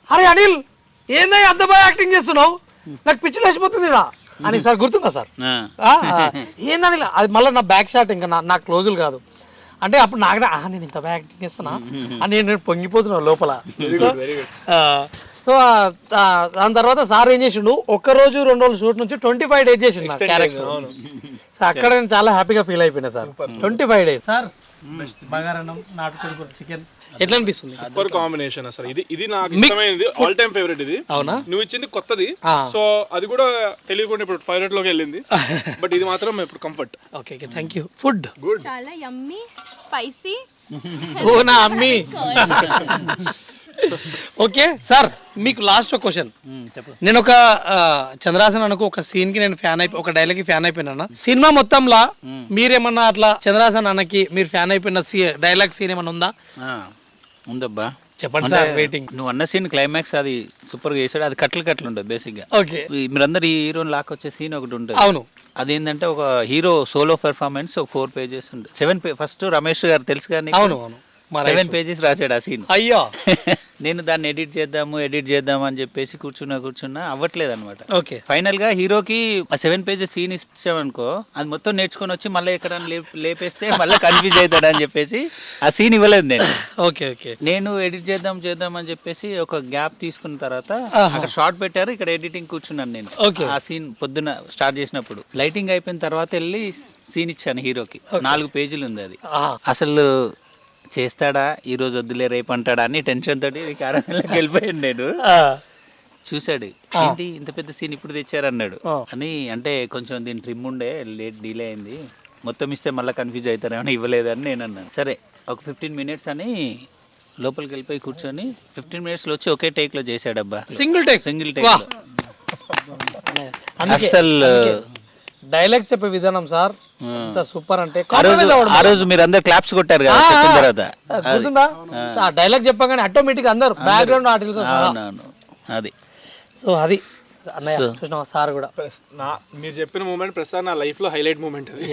అరే అనిల్ ఏందా అంత బాగా యాక్టింగ్ చేస్తున్నావు, నాకు పిచ్చి లేచిపోతుంది అని సార్ గుర్తుందా సార్? ఏందని అది మళ్ళీ నా బ్యాక్ షాట్, ఇంకా నాకు క్లోజులు కాదు అంటే అప్పుడు నాకు నేను ఇంత బాగా యాక్టింగ్ చేస్తున్నా అని నేను పొంగిపోతున్నా లోపల. సో దాని తర్వాత సార్ ఏం చేసిండు, 1 రోజు 2 రోజులు షూట్ నుంచి 25 days చేసిండు నా క్యారెక్టర్. సో అక్కడ నేను చాలా హ్యాపీగా ఫీల్ అయిపోయినా సార్. 25 days sir. బగారన్నం, నాటుకోడి చికెన్ ఎట్లా అనిపిస్తుంది? సూపర్ కాంబినేషన్ అసలు. ఇది నాకు ఇష్టమైనది, ఆల్ టైమ్ ఫేవరెట్ ఇది. అవునా? నువ్వు ఇచ్చింది కొత్తది, సో అది కూడా తెలియకుండా ఇప్పుడు ఫేవరెట్ లోకి వెళ్ళింది. బట్ ఇది మాత్రం ఇప్పుడు comfort. Okay okay, thank you. Food చాలా యమ్మీ, స్పైసీ. ఓ నా అమ్మి. ఓకే సార్, మీకు లాస్ట్ ఒక క్వశ్చన్. నేను ఒక చంద్రహాసన్ అనుకో ఒక సీన్ కి నేను ఫ్యాన్ అయిపోయి, ఒక డైలాగ్ కి ఫ్యాన్ అయిపోయినా. సినిమా మొత్తంలో మీరేమన్నా అట్లా చంద్రహాసన్ అన్నకి మీరు ఫ్యాన్ అయిపోయిన డైలాగ్ సీన్ ఏమన్నా ఉందా? ఉందబ్బా, చెప్పండి సార్, వెయిటింగ్. నువ్వు అన్న సీన్ క్లైమాక్స్ అది సూపర్ గా చేశాడు. అది కట్లు ఉంటుంది బేసిక్ గా. ఓకే, మీరందరు ఈ హీరోని లాక్కొచ్చే సీన్ ఒకటి ఉంటుంది. అవును. అదేంటంటే ఒక హీరో సోలో పెర్ఫార్మెన్స్, ఒక 4 pages ఉంటుంది. 7 ఫస్ట్ రమేష్ గారు తెలుసు కానీ, అవును అవును, 7 pages రాశాడు ఆ సీన్. అయ్యో. నేను దాన్ని ఎడిట్ చేద్దాము అని చెప్పేసి కూర్చున్నా అవ్వట్లేదు అనమాట. ఓకే, ఫైనల్ గా హీరోకి ఆ 7 pages సీన్ ఇచ్చామనుకో, అది మొత్తం నేర్చుకొని వచ్చి మళ్ళీ ఎక్కడ లేపేస్తే మళ్ళీ కన్ఫ్యూజ్ అవుతాడు అని చెప్పేసి ఆ సీన్ ఇవ్వలేదు నేను. ఓకే ఓకే, నేను ఎడిట్ చేద్దాం అని చెప్పేసి ఒక గ్యాప్ తీసుకున్న తర్వాత అక్కడ షార్ట్ పెట్టారు, ఇక్కడ ఎడిటింగ్ కూర్చున్నాను నేను. ఆ సీన్ పొద్దున స్టార్ట్ చేసినప్పుడు లైటింగ్ అయిపోయిన తర్వాత వెళ్ళి సీన్ ఇచ్చాను హీరోకి. 4 pages ఉంది అది. అసలు చేస్తాడా, ఈ రోజు వద్దులే రేపు అంటాడా అని టెన్షన్ తోటి క్యారమెల్లోకి వెళ్ళిపోయాను నేను. చూశాడు, ఏంటి ఇంత పెద్ద సీన్ ఇప్పుడు తెచ్చారన్నాడు అని. అంటే కొంచెం దీని ట్రిమ్ ఉండే, లేట్ డిలే అయింది, మొత్తం ఇస్తే మళ్ళీ కన్ఫ్యూజ్ అవుతారేమో, ఇవ్వలేదని నేను అన్నాను. సరే ఒక 15 minutes అని లోపలికి వెళ్ళిపోయి కూర్చొని 15 minutes వచ్చి ఒకే టేక్ లో చేశాడు అబ్బా. సింగిల్ టేక్ అసలు డైలాగ్ చెప్పే విధానం సార్ ఎంత సూపర్ అంటే. ఆ రోజు మీరు అందరు క్లాప్స్ కొట్టారు కదా చెప్పిన తర్వాత, గుర్తుందా? ఆ డైలాగ్ చెప్పగానే ఆటోమేటిక్ అందరు బ్యాక్గ్రౌండ్ ఆర్టికల్స్. అవునవును, అది. సో అది అన్నయ్య చూసినా సార్ కూడా మీరు చెప్పిన మూమెంట్ ప్రస్తుతం నా లైఫ్ లో హైలైట్ మూమెంట్ అది.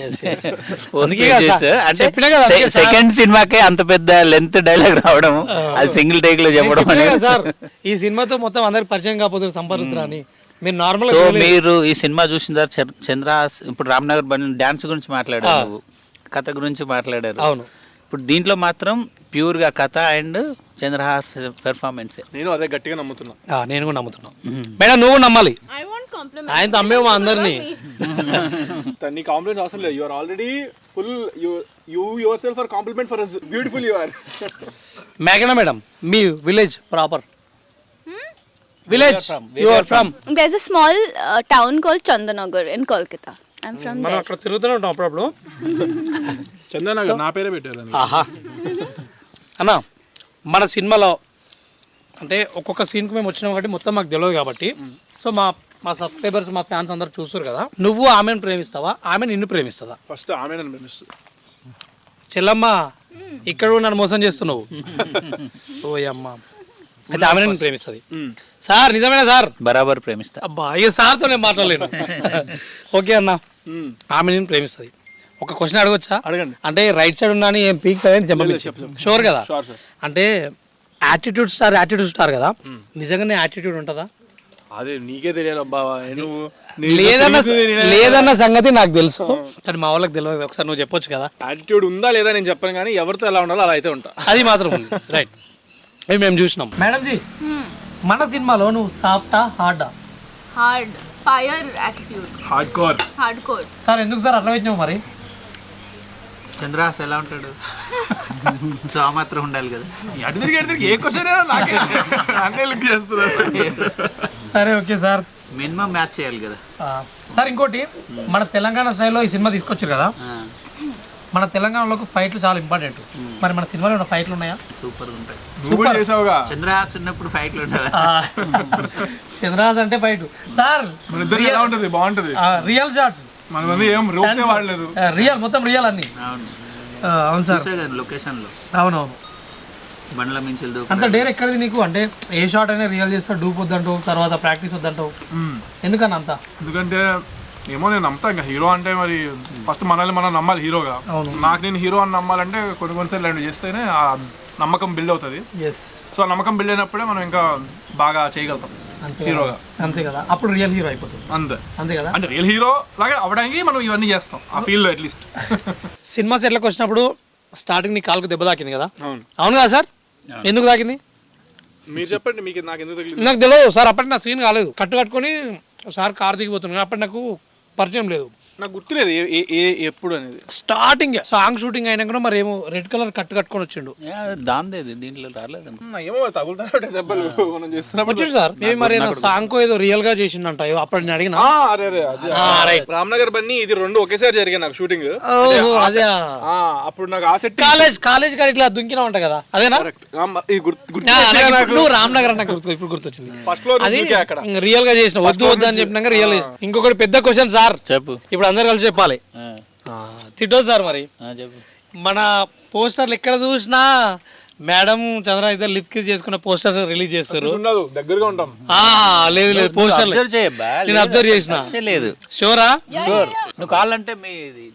సెకండ్ సినిమాకే అంత పెద్ద లెంత్ డైలాగ్ రావడం, అది సింగిల్ టేక్ లో చెప్పడం అనేది. సార్ ఈ సినిమాతో మొత్తం అందరికి పరిచయం కాకపోతే సంపర్కుతురా అని మీరు నార్మల్. సో మీరు ఈ సినిమా చూసిన తర్వాత చంద్రహాస్ ఇప్పుడు రామ్నగర్ బండి డాన్స్ గురించి మాట్లాడారు, కథ గురించి మాట్లాడారు. అవును. ఇప్పుడు దీంట్లో మాత్రం ప్యూర్ గా కథ అండ్ చంద్రహాస్ పెర్ఫార్మెన్స్. నేను అదే గట్టిగా నమ్ముతున్నా. నేను కూడా నమ్ముతున్నా. మేడం నువ్వు నమ్మాలి. I want compliment. ఆయన అమ్మేమో అందరినీ. నీ కాంప్లిమెంట్ అవసరం లేదు. You are already full. You yourself are compliment for us. Beautiful you are. మేఘనా మేడం, మీ village proper village you are from? There's a small town called Chandanagar in Kolkata. I'm from మనం there. అక్కడ తిరుగుతూనే ఉంటాం అప్పుడప్పుడు. చందనగర్ నా పేరే పెట్టారు. ఆహా. అన్న మన సినిమాలో అంటే ఒక్కొక్క సీన్కి మేము వచ్చినాం కాబట్టి మొత్తం మాకు తెలియదు కాబట్టి, సో మా సబ్స్క్రైబర్స్ మా ఫ్యాన్స్ అందరు చూస్తారు కదా, నువ్వు ఆమెను ప్రేమిస్తావా, ఆమె నిన్ను ప్రేమిస్తుందా? ఫస్ట్ ఆమె నన్ను ప్రేమిస్తుంది. చెల్లమ్మ ఇక్కడ కూడా నన్ను మోసం చేస్తున్నావు. ఓయమ్మ, అయితే ఆమె నిన్ను ప్రేమిస్తుంది. సార్ నిజమేనా సార్? బరాబర్ ప్రేమిస్తా. అబ్బా ఇక సార్తో నేను మాట్లాడలేను. ఓకే అన్న, ఆమె నేను ప్రేమిస్తుంది. ఒక క్వశ్చన్ అడగొచ్చా? అడగండి. అంటే రైట్ సైడ్ ఉన్నా అని ఏం పీక్ షూర్ కదా? అంటే యాటిట్యూడ్ స్టార్ కదా, నిజంగానే యాటిట్యూడ్ ఉంటుందా? అదే నీకే తెలియాలి బావా. నువ్వు లేదన్న సంగతి నాకు తెలుసు, కానీ మా వాళ్ళకి తెలియదు. ఒకసారి నువ్వు చెప్పొచ్చు కదా. యాటిట్యూడ్ ఉందా లేదా నేను చెప్పను, కానీ ఎవరితో ఎలా ఉండాలో అలా అయితే ఉంటా. అది మాత్రం ఉంది. రైట్, అవి మేము చూసినాం. మేడం జీ, మన సినిమాలో నువ్వు సాఫ్టా హార్డా? Hard. Fire attitude. Hardcore. Hardcore. Sir ఎందుకు సార్ అట్లా పెట్టినావు మరి? చంద్రహాస్ ఎలా ఉంటాడు? సో ఆ మాత్రం ఉండాలి కదా. అటు తిరిగి ఏ క్వశ్చన్ నాకే అన్నీ లుక్ చేస్తున్నారు. సరే ఓకే సార్, మినిమం మ్యాచ్ చేయాలి కదా. సార్ ఇంకోటి, మన తెలంగాణ స్టైల్లో ఈ సినిమా తీసుకొచ్చారు కదా, మన తెలంగాణలో ఫైట్లు చాలా ఇంపార్టెంట్. మరి మన సినిమాలో ఉన్న ఫైట్లు ఉన్నాయా? సూపర్ ఉంటాయి. నువ్వు కూడా చేసావుగా. చంద్రహాస్ ఉన్నప్పుడు ఫైట్లు ఉంటాయి. చంద్రహాస్ అంటే ఫైట్ సార్. మన ఇద్దరు ఎలా ఉంటుంది? బాగుంటుంది. రియల్ షాట్స్, మనమంది ఏం రూపే వాడలేదు. రియల్, మొత్తం రియల్ అన్ని. అవును అవును సార్, లొకేషన్ లో. అవునవును. బండ్ల మించి అంత డేర్ ఎక్కడిది నీకు? అంటే ఏ షాట్ అయినా రియల్ చేస్తా, డూప్ వద్దంటావు, తర్వాత ప్రాక్టీస్ వద్దంటావు, ఎందుకని అంత? ఎందుకంటే ఏమో నేను నమ్ముతా. ఇంకా హీరో అంటే మరి ఫస్ట్ మనల్ని మనం నమ్మాలి హీరోగా. నాకు నేను హీరో అని నమ్మాలంటే కొన్నిసార్లు ఇలాంటివి చేస్తేనే ఆ నమ్మకం బిల్డ్ అవుతుంది. సో ఆ నమ్మకం బిల్డ్ అయినప్పుడే మనం ఇంకా బాగా చేయగలుగుతాం హీరోగా. అంతే కదా, అప్పుడు రియల్ హీరో అయిపోతుంది. అంతే కదా, అంటే రియల్ హీరో లాగా అవడానికి మనం ఇవన్నీ చేస్తాం ఆ ఫీల్డ్ లో అట్లీస్ట్. సినిమా సెట్లకు వచ్చినప్పుడు స్టార్టింగ్ నీ కాలుకు దెబ్బ తాకింది కదా? అవును కదా సార్? ఎందుకు తాకింది మీరు చెప్పండి. మీకు నాకు ఎందుకు తగిలింది? నాకు తెలియదు సార్. అప్పటి నా సీన్ కాలేదు, కట్టుకొని సార్ కారు దిగిపోతున్నాను. అప్పటి నాకు పరిచయం లేదు. నాకు గుర్తులేదు ఎప్పుడు అనేది. స్టార్టింగ్ సాంగ్ షూటింగ్ అయినాక మరి ఏమో రెడ్ కలర్ కట్టుకొని వచ్చిండు. దాందేది దీంట్లో రాలేదు. ఏమో తగులుతాడు దెబ్బలు మనం చేస్తున్నప్పుడు. వచ్చిండు సార్ మేబీ మరి సాంగ్ కో ఏదో రియల్ గా చేసిండంట అప్పుడు నేను అడిగిన. అరే రామ్నగర్ బన్నీ ఇది రెండు ఒకేసారి జరిగాయి నాకు షూటింగ్. అదే అప్పుడు నాకు ఆ సెట్ కాలేజ్ కాడ ఇట్లా దుంకినా ఉంటా కదా అదేనా? నువ్వు రామ్నగర్ నాకు ఇప్పుడు గుర్తొచ్చింది. ఫస్ట్ లో అక్కడ రియల్ గా చేసిన వద్దు వద్దు అని చెప్పినాక రియల్ చేసిన. ఇంకొకటి పెద్ద క్వశ్చన్ సార్ చెప్పు. ఇప్పుడు అందరు కలిసి చెప్పాలి. తిట్టోదు సార్ మరి చెప్పు. మన పోస్టర్లు ఎక్కడ చూసినా మేడం చంద్ర ఇద్దరు లిప్ కిస్ చేసుకున్న పోస్టర్స్ రిలీజ్ చేస్తారు. దగ్గరగా ఉంటాం. లేదు లేదు పోస్టర్ నేను అబ్జర్వ్ చేసిన. లేదు షోరా? షూర్. నువ్వు కావాలంటే మీ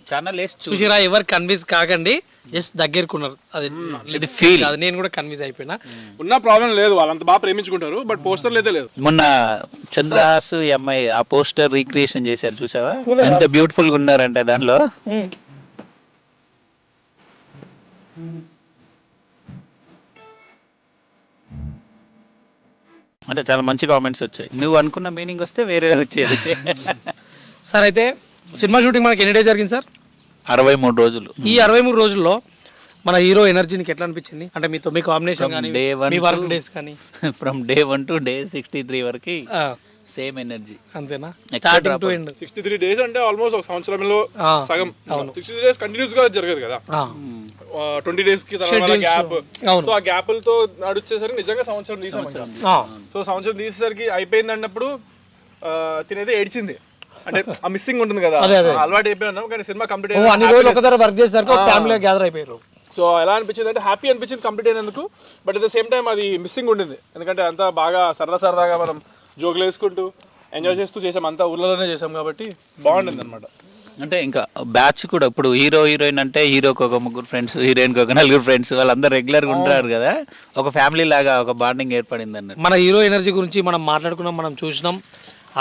ఛానల్ వేసి చూసిరా ఎవరు కన్విన్స్ కాకండి, జస్ట్ దగ్గరకున్నారు. అది ఫీల్ అది నేను కూడా కన్విన్స్ అయిపోయినా. ఉన్న ప్రాబ్లం లేదు, వాళ్ళంత బాగా ప్రేమించుకుంటారు. బట్ పోస్టర్లు అయితే లేదు. మొన్న చంద్రహాస్ ఈ అమ్మాయి ఆ పోస్టర్ రీక్రియేషన్ చేశారు చూసావా? ఎంత బ్యూటిఫుల్ గా ఉన్నారంటే దానిలో. అంటే చాలా మంచి కామెంట్స్ వచ్చాయి. నువ్వు అనుకున్న మీనింగ్ వస్తే వేరే వచ్చేది. సార్ అయితే సినిమా షూటింగ్ మనకి ఎన్ని డేస్ జరిగింది సార్? 63 రోజులు. ఈ 63 రోజుల్లో మన హీరో ఎనర్జీ నీకు ఎట్లా అనిపించింది? అంటే మీతో మీ కాంబినేషన్ కానీ మీ వర్క్ డేస్ కానీ ఫ్రమ్ డే 1 to day 63 వరకు సేమ్ ఎనర్జీ అంతేనా? స్టార్టింగ్ టు ఎండ్ 63 డేస్ అంటే ఆల్మోస్ట్ ఒక సంవత్సరంలో సగం. 63 డేస్ కంటిన్యూస్ గా జరగదు కదా, 20 డేస్ కి తర్వాత గ్యాప్. సో ఆ గ్యాప్లతో నడుచేసరికి నిజంగా సంవత్సరం తీసాం. సో సంవత్సరం తీసేసరికి అయిపోయింది అన్నప్పుడు తినేది ఏడ్చింది. అంటే ఆ మిస్సింగ్ ఉంటుంది కదా, అలవాటు అయిపోయినాం. కానీ సినిమా కంప్లీట్ అన్ని రోజులు ఒకసారి వర్క్ చేసేసరికి ఫ్యామిలీ గ్యాదర్ అయిపోయారు. సో ఎలా అనిపించింది అంటే హ్యాపీ అనిపించింది కంప్లీట్ అయినందుకు. But at the same time అది మిస్సింగ్ ఉండింది. ఎందుకంటే అంతా బాగా సరదాగా మనం జోకులు వేసుకుంటూ ఎంజాయ్ చేస్తూ చేసాం. అంతా ఊర్లలోనే చేసాం కాబట్టి బాగుండింది అనమాట. అంటే ఇంకా బ్యాచ్ కూడా ఇప్పుడు హీరో హీరోయిన్ అంటే హీరోకి ఒక 3 ఫ్రెండ్స్, హీరోయిన్కి ఒక 4 ఫ్రెండ్స్, వాళ్ళందరూ రెగ్యులర్గా ఉంటారు కదా. ఒక ఫ్యామిలీ లాగా ఒక బాండింగ్ ఏర్పడింది అన్నట్టు. మన హీరో ఎనర్జీ గురించి మనం మాట్లాడుకున్నాం, మనం చూసినాం.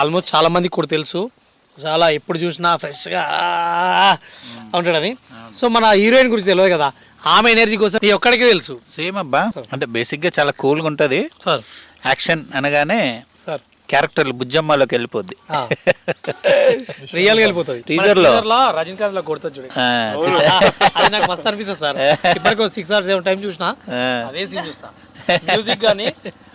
ఆల్మోస్ట్ చాలా మందికి కూడా తెలుసు, చాలా ఎప్పుడు చూసినా ఫ్రెష్గా ఉంటాడని. సో మన హీరోయిన్ గురించి తెలియదు కదా, ఆమె ఎనర్జీ కోసం నీ ఒక్కడికే తెలుసు. సేమ్ అబ్బా, అంటే బేసిక్గా చాలా కూల్గా ఉంటుంది. సార్ యాక్షన్ అనగానే సార్ క్యారెక్టర్లు బుజ్జమ్మలోకి వెళ్ళిపోద్ది. రియల్గా వెళ్ళిపోతుంది. టీజర్ లో రజనీకాంత్ లో కొడుతుంది చూడండి, అది నాకు మస్తు అనిపిస్తుంది సార్. ఇప్పటికో 6 or 7 టైం చూసినా అదే సీన్ చూస్తా. మ్యూజిక్ కానీ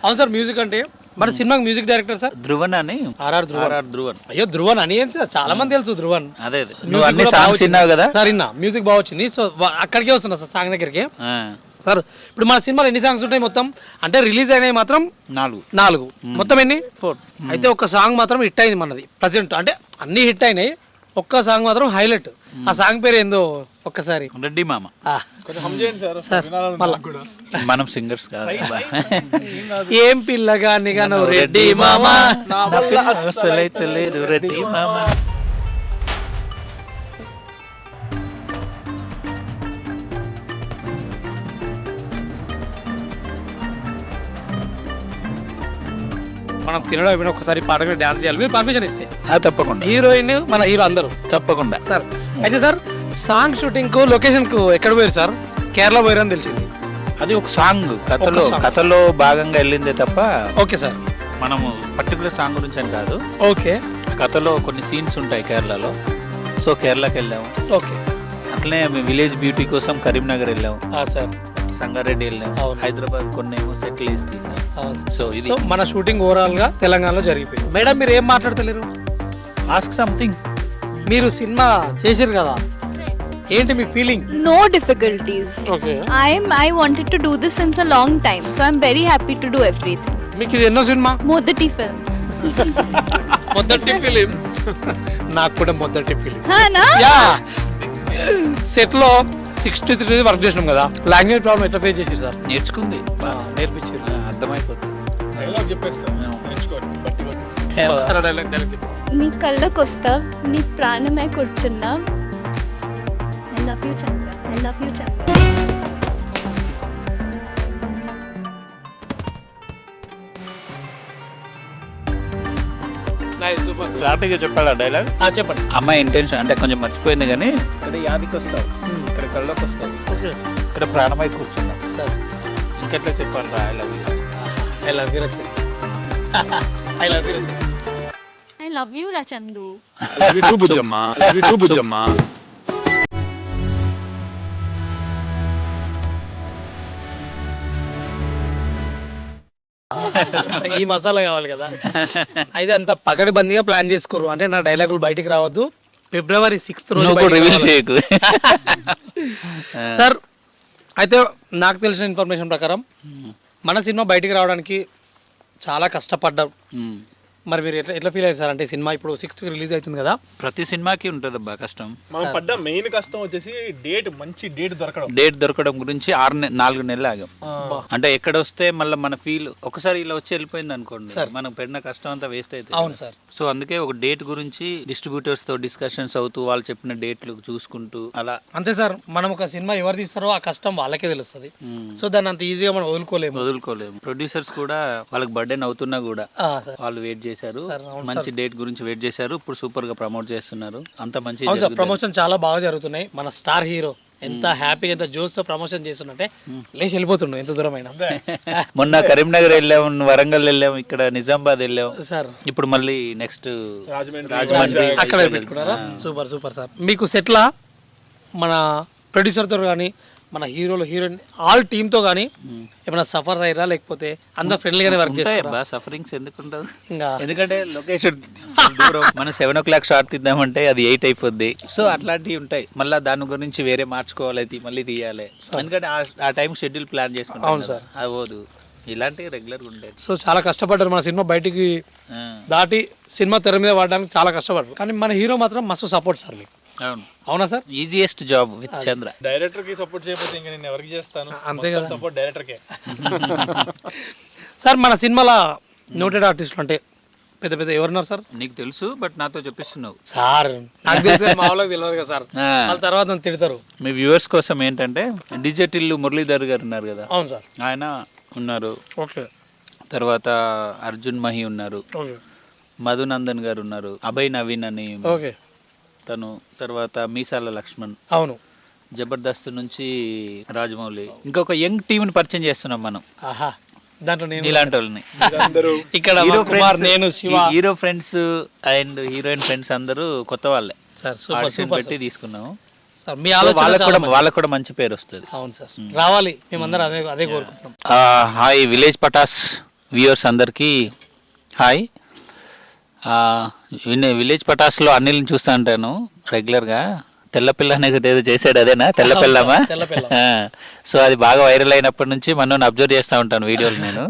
అవును సార్, మ్యూజిక్ అంటే మన సినిమాకి మ్యూజిక్ డైరెక్టర్ సార్ ధ్రువన్ అని. ఆర్ఆర్ ధ్రువన్. అయ్యో ధ్రువన్ అని ఏం సార్, చాలా మంది తెలుసు ధ్రువన్. అదే నువ్వు అన్ని సాంగ్స్ విన్నావు కదా సార్? విన్నా, మ్యూజిక్ బాగా వచ్చింది. సో అక్కడికే వస్తున్నా సార్, సాంగ్ దగ్గరికి. సార్ ఇప్పుడు మన సినిమాలో ఎన్ని సాంగ్స్ ఉంటాయి మొత్తం? అంటే రిలీజ్ అయినాయి మాత్రం 4. మొత్తం ఎన్ని? 4. అయితే ఒక సాంగ్ మాత్రం హిట్ అయింది మనది ప్రజెంట్. అంటే అన్ని హిట్ అయినాయి, ఒక్క సాంగ్ మాత్రం హైలైట్. ఆ సాంగ్ పేరు ఏందో ఒక్కసారి? రెడ్డి మామ. సార్ మనం సింగర్స్ కాదు. ఏం పిల్లగాని గాను రెడ్డి మామ అసలైతే లేదు రెడ్డి మామ. మనం తినడం అయిపోయిన ఒకసారి పాటగా డాన్స్ చేయాలి, మీరు పర్మిషన్ ఇస్తే. తప్పకుండా. హీరోయిన్ మన హీరో అందరూ తప్పకుండా సార్. అయితే సార్ సాంగ్ షూటింగ్ కు లొకేషన్ కు ఎక్కడ పోయారు సార్? కేరళ పోయారని తెలిసింది. అది ఒక సాంగ్ కథలో భాగంగా వెళ్ళిందే తప్ప. ఓకే సార్, మనము పర్టికులర్ సాంగ్ గురించి అని కాదు. ఓకే, కథలో కొన్ని సీన్స్ ఉంటాయి కేరళలో. సో కేరళకి వెళ్ళాము. ఓకే, అట్లనే మేము విలేజ్ బ్యూటీ కోసం కరీంనగర్ వెళ్ళాము సార్, సంగారెడ్డి వెళ్ళాము, హైదరాబాద్ కొన్ని ఏమో సెటిల్ చేసి తీసాం. సో ఇది మన షూటింగ్ ఓవరాల్ గా తెలంగాణలో జరిగిపోయింది. మేడం మీరు ఏం మాట్లాడతలేరు? Ask something. మీరు సినిమా చేసారు కదా, ఏంటి మీ feeling? No difficulties. Okay. I wanted to do this since a long time, so I'm very happy to do everything. మీకు ఇది ఎన్నో సినిమా? Modati film. మొదటి ఫిలిం. నాకు కూడా మొదటి ఫిలిం. నా? యా, సెట్ లో 63 days వర్క్ చేసినాం కదా. లాంగ్వేజ్ ప్రాబ్లం ఎట్లా ఫేస్ చేసి సార్? నేర్చుకుంది, నేర్పించారు, అర్థమైపోతుంది. నీ కళ్ళకు వస్తావు, నీ ప్రాణమే కూర్చున్నా. I love you Chandra, I love you Chandra. క్లారిటీగా చెప్పాలా డైలాగ్? చెప్పండి. అమ్మాయి ఇంటెన్షన్ అంటే కొంచెం మర్చిపోయింది కానీ ఇక్కడ యాదికి వస్తావు, ఇక్కడ కళ్ళకి వస్తావు, ఇక్కడ ప్రాణమై కూర్చున్నావు సార్. ఇంకెట్లా చెప్పాలి రా? I love you. I love you Rachel. I love you Rachel. I love you రా చందు. బుజ్జమ్మా ఈ మసాలా కావాలి కదా. అయితే అంత పకడ్బందీగా ప్లాన్ చేసుకోరు, అంటే నా డైలాగులు బయటికి రావద్దు. February 6th రోజు నువ్వు కూడా రివీల్ చేయకు. సార్ అయితే నాకు తెలిసిన ఇన్ఫర్మేషన్ ప్రకారం మన సినిమా బయటికి రావడానికి చాలా కష్టపడ్డాం. మరి మీరు ఎట్లా ఫీల్ అయ్యారు సార్? అంటే సినిమా ఇప్పుడు 6th రిలీజ్ అవుతుంది కదా. ప్రతి సినిమాకి ఉంటుంది అబ్బా కష్టం. మనం పడ్డ మెయిన్ కష్టం వచ్చేసి మంచి డేట్ దొరకడం గురించి 4 నెలలు ఆగాం. అంటే ఎక్కడ వస్తే మళ్ళీ మన ఫీల్ ఒకసారి ఇలా వచ్చి వెళ్ళిపోయింది అనుకోండి, మనం పెట్టిన కష్టం అంతా వేస్ట్ అవుతుంది. అవును సార్. సో అందుకే ఒక డేట్ గురించి డిస్ట్రిబ్యూటర్స్ తో డిస్కషన్స్ అవుతూ వాళ్ళు చెప్పిన డేట్లు చూసుకుంటూ అలా. అంతే సార్, మనం ఒక సినిమా ఎవరు తీస్తారో ఆ కష్టం వాళ్ళకే తెలుస్తుంది. సో దాన్ని అంత ఈజీగా మనం వదులుకోలేము. ప్రొడ్యూసర్స్ కూడా వాళ్ళకి బర్డెన్ అవుతున్నా కూడా వాళ్ళు వెయిట్ చేశారు, మంచి డేట్ గురించి వెయిట్ చేశారు. ఇప్పుడు సూపర్ గా ప్రమోట్ చేస్తున్నారు. అంత మంచి ప్రమోషన్ చాలా బాగా జరుగుతున్నాయి. మన స్టార్ హీరో ఎంత హ్యాపీగా ఎంత జోస్ తో ప్రమోషన్ చేస్తున్నట్టే లేచి వెళ్ళిపోతుండు ఎంత దూరమైనా. మొన్న కరీంనగర్ వెళ్ళాము, వరంగల్ వెళ్ళాము, ఇక్కడ నిజామాబాద్ వెళ్ళాము సార్. ఇప్పుడు మళ్ళీ నెక్స్ట్ రాజమండ్రి అక్కడ పెట్టుకున్నారా? Super super sir. మీకు సెట్లా మన ప్రొడ్యూసర్ తో కానీ మన హీరోలు హీరోయిన్ ఆల్ టీమ్ తో కానీ ఏమైనా సఫర్ అయ్యారా, లేకపోతే అందరు ఫ్రెండ్లీగానే వర్క్ చేస్తారా? సఫరింగ్స్ ఎందుకు ఉండదు ఇంకా ఎందుకంటే లొకేషన్ దూరం. మనం 7 o'clock షార్ట్ తీద్దామంటే అది 8 అయిపోద్ది. సో అట్లాంటివి ఉంటాయి. మళ్ళీ దాని గురించి వేరే మార్చుకోవాలి, మళ్ళీ తీయాలి. ఎందుకంటే ఆ టైం షెడ్యూల్ ప్లాన్ చేసుకుంటాం. అవును సార్, అవ్వదు. ఇలాంటివి రెగ్యులర్గా ఉంటాయి. సో చాలా కష్టపడ్డారు. మన సినిమా బయటికి దాటి సినిమా తెర మీద పడడానికి చాలా కష్టపడ్డారు. కానీ మన హీరో మాత్రం మస్తు సపోర్ట్ సార్ మీకు. అవునా sir? Easiest job with Chandra. Director కి సపోర్ట్ చేయకపోతే ఇంకా నేను ఎవరికి చేస్తాను? అంతే కదా, సపోర్ట్ డైరెక్టర్ కే. సార్ మన సినిమాలో నోటెడ్ ఆర్టిస్టులు అంటే పెద్ద పెద్ద ఎవరున్నారు సార్? నీకు తెలుసు, బట్ నాతో చెప్పిస్తున్నావు సార్. నాకు తెలుసు, మా వాళ్ళకి తెలియదు కదా సార్. వాళ్ళ తర్వాత నన్ను తిడతారు. మీ వ్యూవర్స్ కోసం ఏంటంటే డిజిటల్ మురళీధర్ గారు ఉన్నారు కదా. అవును సార్, ఆయన ఉన్నారు. ఓకే. తర్వాత అర్జున్ మహి ఉన్నారు, మధునందన్ గారు ఉన్నారు, అభయ్ నవీన్ అని ఓకే తను, తర్వాత మీసాల లక్ష్మణ్, అవును, జబర్దస్త్ నుంచి రాజమౌళి. ఇంకొక యంగ్ టీమ్ ని పరిచయం చేస్తున్నాం మనం. ఆహా, దాంట్లో నేను ఇలాంటి వాళ్ళని ఇక్కడ నేను Shiva hero friends and heroine friends అందరూ కొత్త వాళ్ళే సార్. ఆడిషన్ పెట్టి తీసుకున్నాము సార్. మీ ఆలోచన వాళ్ళకు కూడా మంచి పేరు వస్తుంది. అవును సార్, రావాలి. మేమందరం అదే కోరుకుంటున్నాం. హాయ్ విలేజ్ పటాస్ వ్యూవర్స్ అందరికీ హాయ్. విలేజ్ పటాస్లో అనిల్ని చూస్తూ ఉంటాను రెగ్యులర్గా. తెల్లపిల్ల అనేది ఏదో చేసాడు, అదేనా తెల్లపిల్లమా? సో అది బాగా వైరల్ అయినప్పటి నుంచి మనం అబ్జర్వ్ చేస్తూ ఉంటాను వీడియోలు నేను.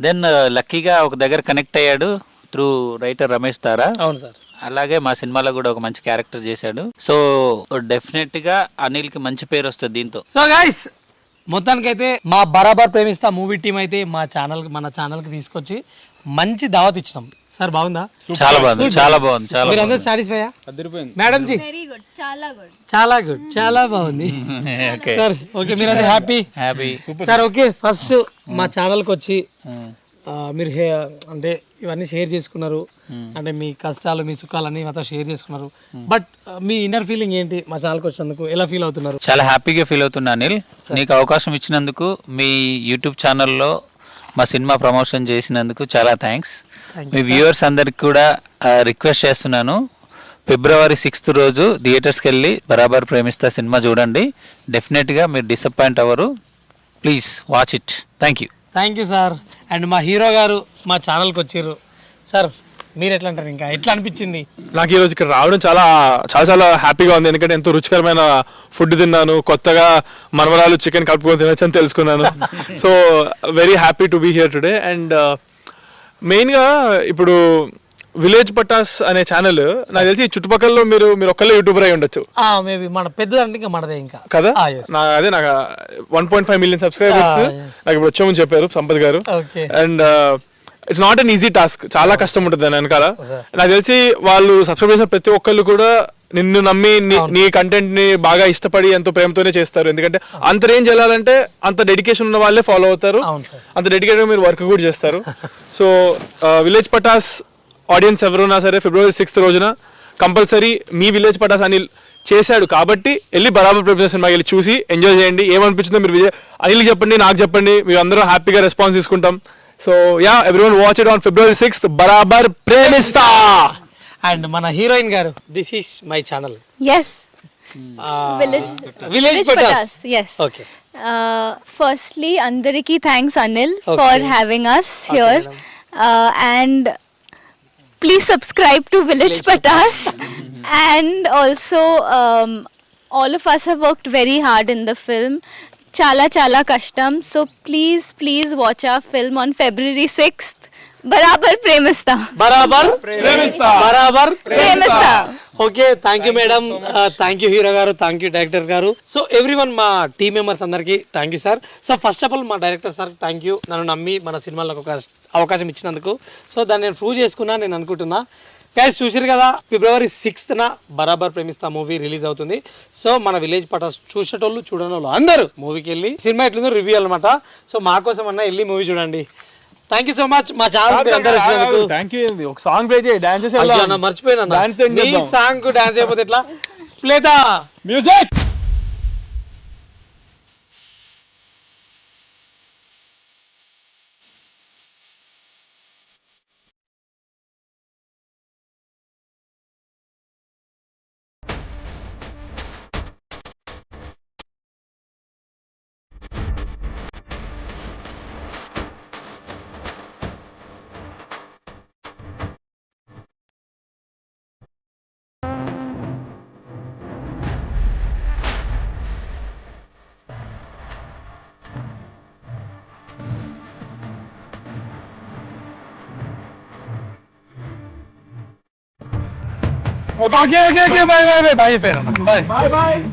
దెన్ లక్కీగా ఒక దగ్గర కనెక్ట్ అయ్యాడు త్రూ రైటర్ రమేష్ తారా. అవును సార్. అలాగే మా సినిమాలో కూడా ఒక మంచి క్యారెక్టర్ చేశాడు. సో డెఫినెట్గా అనిల్కి మంచి పేరు వస్తుంది దీంతో. సో గైస్, మొత్తానికైతే మా బరాబర్ ప్రేమిస్తా మూవీ టీం అయితే మన ఛానల్కి తీసుకొచ్చి మంచి దావత్ ఇచ్చినాం సార్. బాగుందా? చాలా బాగుంది, చాలా బాగుంది, చాలా మీరు అందరూ satisfy? Madam ji very good, చాలా గుడ్, చాలా గుడ్, చాలా బాగుంది సార్. ఓకే, మీరు అదే హ్యాపీ సార్. ఓకే, ఫస్ట్ మా ఛానల్కి వచ్చి మీరు అంటే ఇవన్నీ షేర్ చేసుకున్నారు, అంటే మీ కష్టాలు మీ సుఖాలన్నీ మాతో షేర్ చేసుకున్నారు. బట్ మీ ఇన్నర్ ఫీలింగ్ ఏంటి? మా ఛానల్కి వచ్చినందుకు ఎలా ఫీల్ అవుతున్నారు? చాలా హ్యాపీగా ఫీల్ అవుతున్నా అనిల్. నీకు అవకాశం ఇచ్చినందుకు, మీ యూట్యూబ్ ఛానల్లో మా సినిమా ప్రమోషన్ చేసినందుకు చాలా థ్యాంక్స్. మీ వ్యూవర్స్ అందరికి కూడా రిక్వెస్ట్ చేస్తున్నాను, February 6th రోజు థియేటర్స్కి వెళ్ళి బరాబర్ ప్రేమిస్తా సినిమా చూడండి. డెఫినెట్గా మీరు డిసప్పాయింట్ అవ్వరు. Please watch it. Thank you sir. And మా హీరో గారు మా ఛానల్కి వచ్చారు సార్. మీరు ఎట్లా అంటారు? ఇంకా ఎట్లా అనిపించింది? నాకు ఈరోజు ఇక్కడ రావడం చాలా చాలా చాలా హ్యాపీగా ఉంది. ఎందుకంటే ఎంతో రుచికరమైన ఫుడ్ తిన్నాను, కొత్తగా మనవరాలు చికెన్ కలుపుకొని తినొచ్చు అని తెలుసుకున్నాను. So very happy to be here today. And మెయిన్గా ఇప్పుడు విలేజ్ పటాస్ అనే ఛానల్ నాకు తెలిసి చుట్టుపక్కల మీరు ఒక్కళ్ళే యూట్యూబర్ అయి ఉండొచ్చు. మేబీ మన పెద్దదంటే ఇంకా మనదే ఇంకా కదా. అదే నాకు 1.5 million సబ్స్క్రైబర్స్ నాకు ఇప్పుడు వచ్చామని చెప్పారు సంపత్ గారు. And it's not an easy task, చాలా కష్టం ఉంటుంది దాని వెనకాల. నాకు తెలిసి వాళ్ళు సబ్స్క్రైబ్ చేసిన ప్రతి ఒక్కళ్ళు కూడా నిన్ను నమ్మి నీ కంటెంట్ ని బాగా ఇష్టపడి ఎంతో ప్రేమతోనే చేస్తారు. ఎందుకంటే అంత రేంజ్ వెళ్ళాలంటే అంత డెడికేషన్ ఉన్న వాళ్ళే ఫాలో అవుతారు, అంత డెడికేటెడ్ మీరు వర్క్ కూడా చేస్తారు. సో విలేజ్ పటాస్ ఆడియన్స్ ఎవరున్నా సరే February 6th రోజున కంపల్సరీ మీ విలేజ్ పటాస్ అనిల్ చేశాడు కాబట్టి వెళ్ళి బరాబర్ ప్రేమిస్తా సినిమాకి వెళ్ళి చూసి ఎంజాయ్ చేయండి. ఏమనిపించిందో మీరు అనిల్కి చెప్పండి, నాకు చెప్పండి, మీరు అందరూ హ్యాపీగా రెస్పాన్స్ తీసుకుంటాం. So yeah everyone watch it on February 6th. బరాబర్ ప్రేమిస్తా. అండ్ మన హీరోయిన్ గారు, this is my channel Yes. Village village Patas. Yes. Okay Firstly, Andariki thanks Anil for having us here. And please subscribe to Village Patas. And also, all of us have worked very hard in the film. Chala kashtam. So please watch our film on February 6th. Barabar Premista. బరాబర్ Premista. Okay, thank you madam, thank you hero గారు, thank you director గారు. So everyone మా team members అందరికీ thank you sir. So first of all మా director sir thank you, నన్ను నమ్మి మన సినిమాలకు ఒక అవకాశం ఇచ్చినందుకు. సో దాన్ని నేను ప్రూవ్ చేసుకున్నా నేను అనుకుంటున్నా. గైస్ చూసారు కదా, February 6th బరాబర్ ప్రేమిస్తా మూవీ రిలీజ్ అవుతుంది. సో మన విలేజ్ పటాస్ చూసేటోళ్ళు చూడని వాళ్ళు అందరూ మూవీకి వెళ్ళి సినిమా ఎట్లుందో రివ్యూ అనమాట. సో మా కోసం అన్న వెళ్ళి మూవీ చూడండి. థ్యాంక్ యూ సో మచ్ మా ఛానల్ అందరూ వచ్చినందుకు. Thank you. ఒక సాంగ్ ప్లే చేయి, డాన్సెస్ మర్చిపోయినా Dance ఏం నీ చేద్దాం? సాంగ్ డాన్స్ అయిపోతే ఎట్లా? ప్లేదా మ్యూజిక్. Okay, bye.